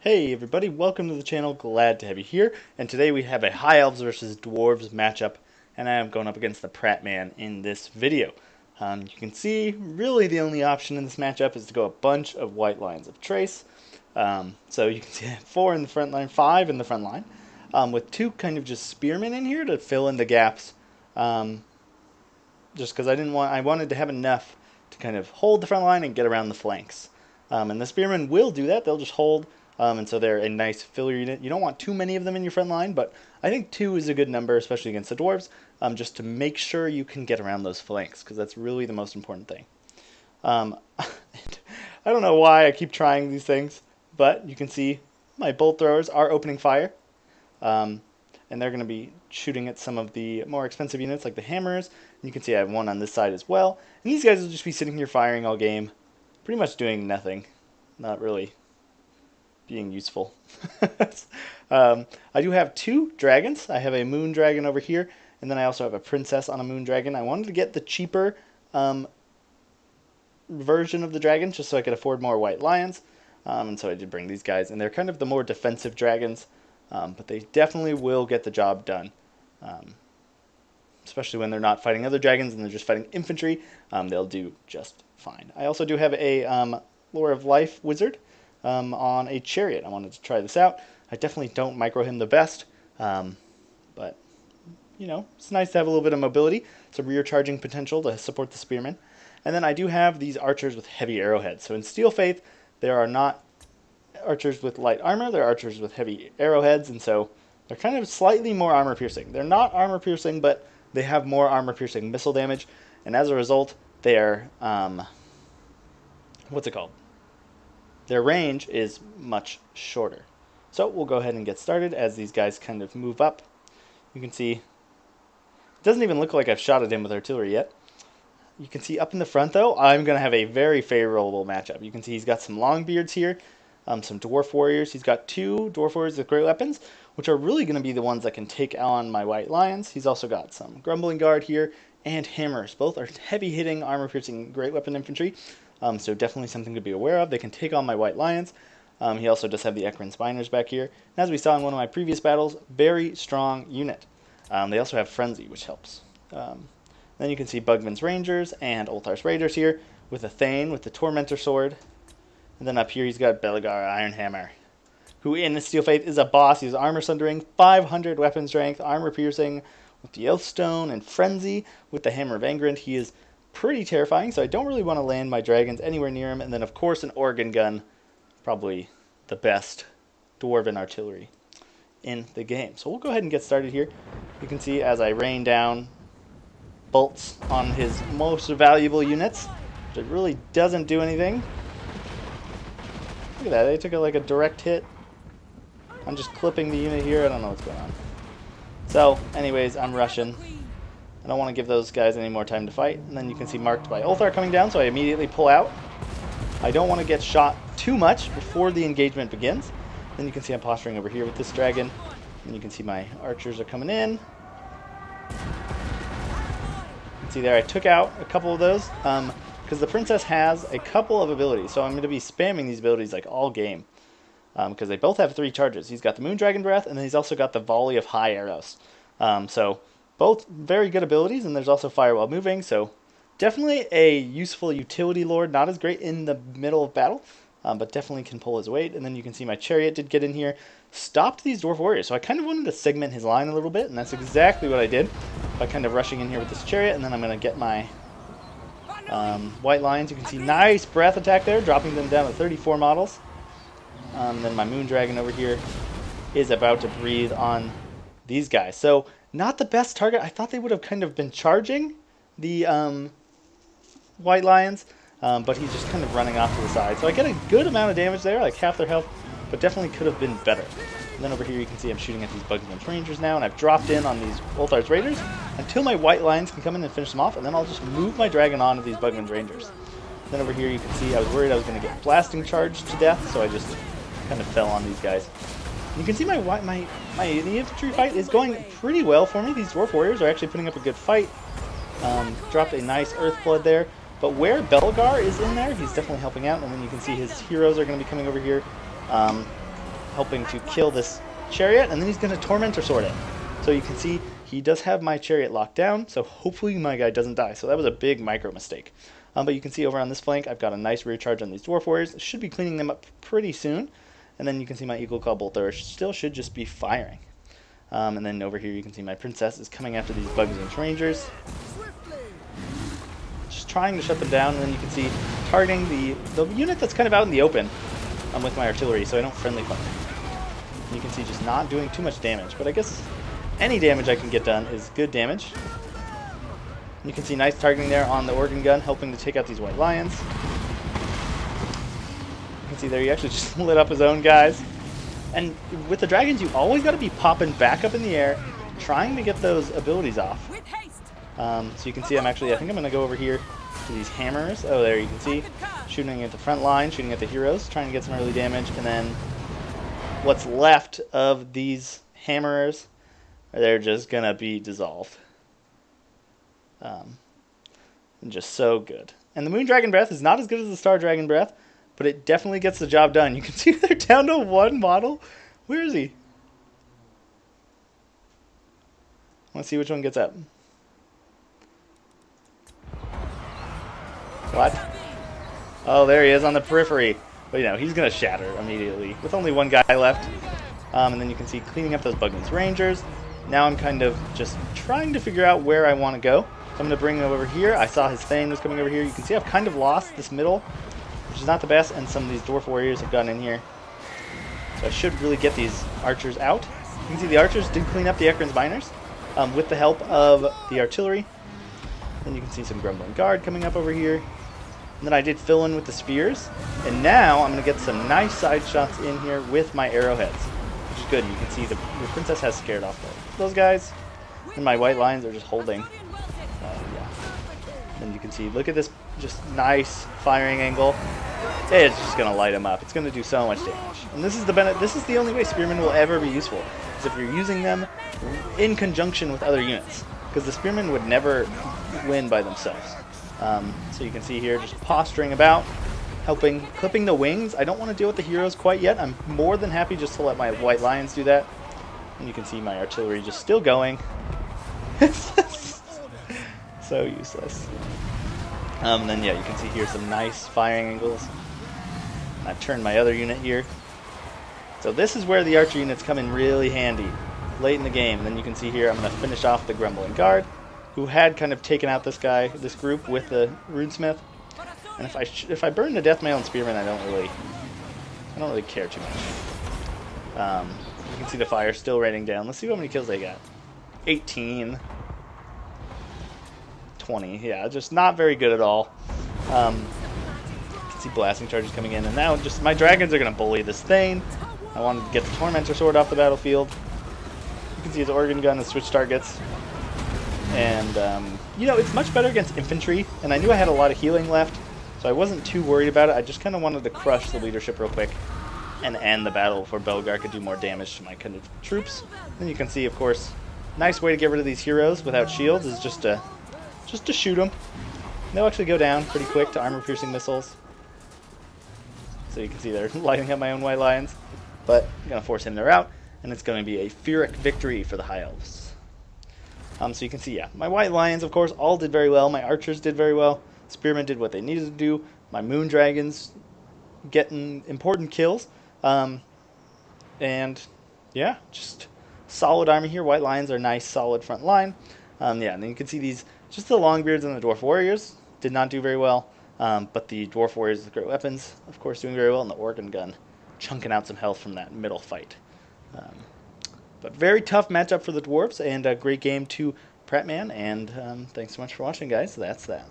Hey everybody, welcome to the channel, glad to have you here, and today we have a High Elves versus Dwarves matchup, and I am going up against the Prattman in this video. You can see, really the only option in this matchup is to go a bunch of white lines of trace. So you can see 4 in the front line, 5 in the front line, with 2 kind of just spearmen in here to fill in the gaps, just because I wanted to have enough to kind of hold the front line and get around the flanks. And the spearmen will do that, they'll just hold. And so they're a nice filler unit. You don't want too many of them in your front line, but I think 2 is a good number, especially against the dwarves, just to make sure you can get around those flanks, because that's really the most important thing. I don't know why I keep trying these things, but you can see my bolt throwers are opening fire, and they're going to be shooting at some of the more expensive units, like the hammers. And you can see I have one on this side as well. And these guys will just be sitting here firing all game, pretty much doing nothing, not really being useful. I do have 2 dragons. I have a moon dragon over here, and then I also have a princess on a moon dragon. I wanted to get the cheaper version of the dragon just so I could afford more white lions, and so I did bring these guys, and they're kind of the more defensive dragons, but they definitely will get the job done, especially when they're not fighting other dragons and they're just fighting infantry. They'll do just fine. I also do have a Lore of Life wizard on a chariot. I wanted to try this out. I definitely don't micro him the best, but you know, it's nice to have a little bit of mobility, some rear charging potential to support the spearmen. And then I do have these archers with heavy arrowheads. So in Steel Faith, there are not archers with light armor, they're archers with heavy arrowheads, and so they're kind of slightly more armor piercing. They're not armor piercing, but they have more armor piercing missile damage, and as a result, they're what's it called? Their range is much shorter. So we'll go ahead and get started as these guys kind of move up. You can see, it doesn't even look like I've shot at him with artillery yet. You can see up in the front though, I'm going to have a very favorable matchup. You can see he's got some long beards here, some dwarf warriors. He's got 2 dwarf warriors with great weapons, which are really going to be the ones that can take on my white lions. He's also got some grumbling guard here and hammers. Both are heavy hitting, armor piercing, great weapon infantry. So definitely something to be aware of. They can take on my white lions. He also does have the Ekran Spiners back here. And as we saw in one of my previous battles, very strong unit. They also have Frenzy, which helps. Then you can see Bugman's Rangers and Ulthar's Raiders here with a Thane with the Tormentor Sword. And then up here he's got Belagar Ironhammer, who in the Steel Faith is a boss. He's armor sundering, 500 weapon strength, armor piercing with the Oathstone, and Frenzy with the Hammer of Angrand. He is pretty terrifying, so I don't really want to land my dragons anywhere near him. And then of course an organ gun, probably the best dwarven artillery in the game. So we'll go ahead and get started here. You can see as I rain down bolts on his most valuable units, which it really doesn't do anything. Look at that, they took like a direct hit. I'm just clipping the unit here, I don't know what's going on. So anyways, I'm rushing. I don't want to give those guys any more time to fight. And then you can see marked by Ulthar coming down, so I immediately pull out. I don't want to get shot too much before the engagement begins. Then you can see I'm posturing over here with this dragon. And you can see my archers are coming in. You can see there I took out a couple of those, because the princess has a couple of abilities. So I'm going to be spamming these abilities like all game, because they both have 3 charges. He's got the Moon Dragon Breath, and then he's also got the Volley of High Arrows. So both very good abilities, and there's also Fire While Moving, so definitely a useful utility lord. Not as great in the middle of battle, but definitely can pull his weight. And then you can see my chariot did get in here, stopped these dwarf warriors. So I kind of wanted to segment his line a little bit, and that's exactly what I did by kind of rushing in here with this chariot. And then I'm going to get my white lions. You can see nice breath attack there, dropping them down to 34 models. Then my moon dragon over here is about to breathe on these guys. So not the best target. I thought they would have kind of been charging the white lions, but he's just kind of running off to the side. So I get a good amount of damage there, like half their health, but definitely could have been better. And then over here you can see I'm shooting at these Bugman's Rangers now, and I've dropped in on these Ulthar's Raiders until my white lions can come in and finish them off, and then I'll just move my dragon on to these Bugman's Rangers. Then over here you can see I was worried I was going to get blasting charged to death, so I just kind of fell on these guys. You can see the infantry fight is going pretty well for me. These dwarf warriors are actually putting up a good fight. Dropped a nice Earthblood there. But where Belagar is in there, he's definitely helping out. And then you can see his heroes are going to be coming over here. helping to kill this chariot, and then he's going to Tormentor Sword it. So you can see he does have my chariot locked down, so hopefully my guy doesn't die. So that was a big micro mistake. But you can see over on this flank, I've got a nice rear charge on these Dwarf Warriors. Should be cleaning them up pretty soon. And then you can see my Eagle Claw Bolter still should just be firing. And then over here you can see my Princess is coming after these Bugs and Rangers. Just trying to shut them down, and then you can see targeting the unit that's kind of out in the open with my artillery, so I don't friendly fire. And you can see just not doing too much damage, but I guess any damage I can get done is good damage. You can see nice targeting there on the organ gun, helping to take out these white lions. You can see there he actually just lit up his own guys. And with the dragons, you always got to be popping back up in the air, trying to get those abilities off. So you can see I think I'm going to go over here to these hammers. Oh, there you can see, shooting at the front line, shooting at the heroes, trying to get some early damage, and then what's left of these hammers, they're just going to be dissolved. Just so good. And the Moon Dragon Breath is not as good as the Star Dragon Breath, but it definitely gets the job done. You can see they're down to one model. Where is he? Let's see which one gets up. What? Oh, there he is on the periphery. But you know, he's going to shatter immediately with only one guy left. And then you can see cleaning up those Bugman's Rangers. Now I'm kind of just trying to figure out where I want to go. So I'm going to bring him over here. I saw his Thane was coming over here. You can see I've kind of lost this middle, which is not the best, and some of these Dwarf Warriors have gotten in here. So I should really get these archers out. You can see the archers did clean up the Ekron's Miners with the help of the artillery. Then you can see some Grumbling Guard coming up over here. And then I did fill in with the spears. And now I'm going to get some nice side shots in here with my arrowheads, which is good. You can see the Princess has scared off those guys. And my white lions are just holding. Yeah. And you can see, look at this just nice firing angle. It's just going to light them up. It's going to do so much damage. And this is the only way Spearmen will ever be useful, is if you're using them in conjunction with other units. Because the Spearmen would never win by themselves. So you can see here just posturing about, clipping the wings. I don't want to deal with the heroes quite yet. I'm more than happy just to let my white lions do that. And you can see my artillery just still going. So useless. Then yeah, you can see here some nice firing angles. I've turned my other unit here. So this is where the archer units come in really handy late in the game. And then you can see here I'm going to finish off the Grumbling Guard, who had kind of taken out this group with the Runesmith. And if I burn the Death Mail and Spearman, I don't really care too much. You can see the fire still raining down. Let's see how many kills they got. 18. 20. Yeah, just not very good at all. You can see blasting charges coming in, and now just my dragons are going to bully this Thane. I wanted to get the Tormentor Sword off the battlefield. You can see his organ gun has switched targets. And, you know, it's much better against infantry, and I knew I had a lot of healing left, so I wasn't too worried about it. I just kind of wanted to crush the leadership real quick and end the battle before Belgar could do more damage to my kind of troops. Then you can see, of course, nice way to get rid of these heroes without shields is just to shoot them. They'll actually go down pretty quick to armor-piercing missiles. So you can see they're lighting up my own white lions, but I'm going to force him to rout, and it's going to be a Pyrrhic victory for the High Elves. So you can see, yeah, my white lions, of course, all did very well. My archers did very well. Spearmen did what they needed to do. My moon dragons getting important kills. And, yeah, just solid army here. White lions are nice, solid front line. Yeah, and then you can see these, just the Longbeards and the Dwarf Warriors did not do very well. But the Dwarf Warriors with great weapons, of course, doing very well. And the Organ Gun chunking out some health from that middle fight. But very tough matchup for the Dwarves, and a great game to Prattman, and thanks so much for watching, guys. That's that.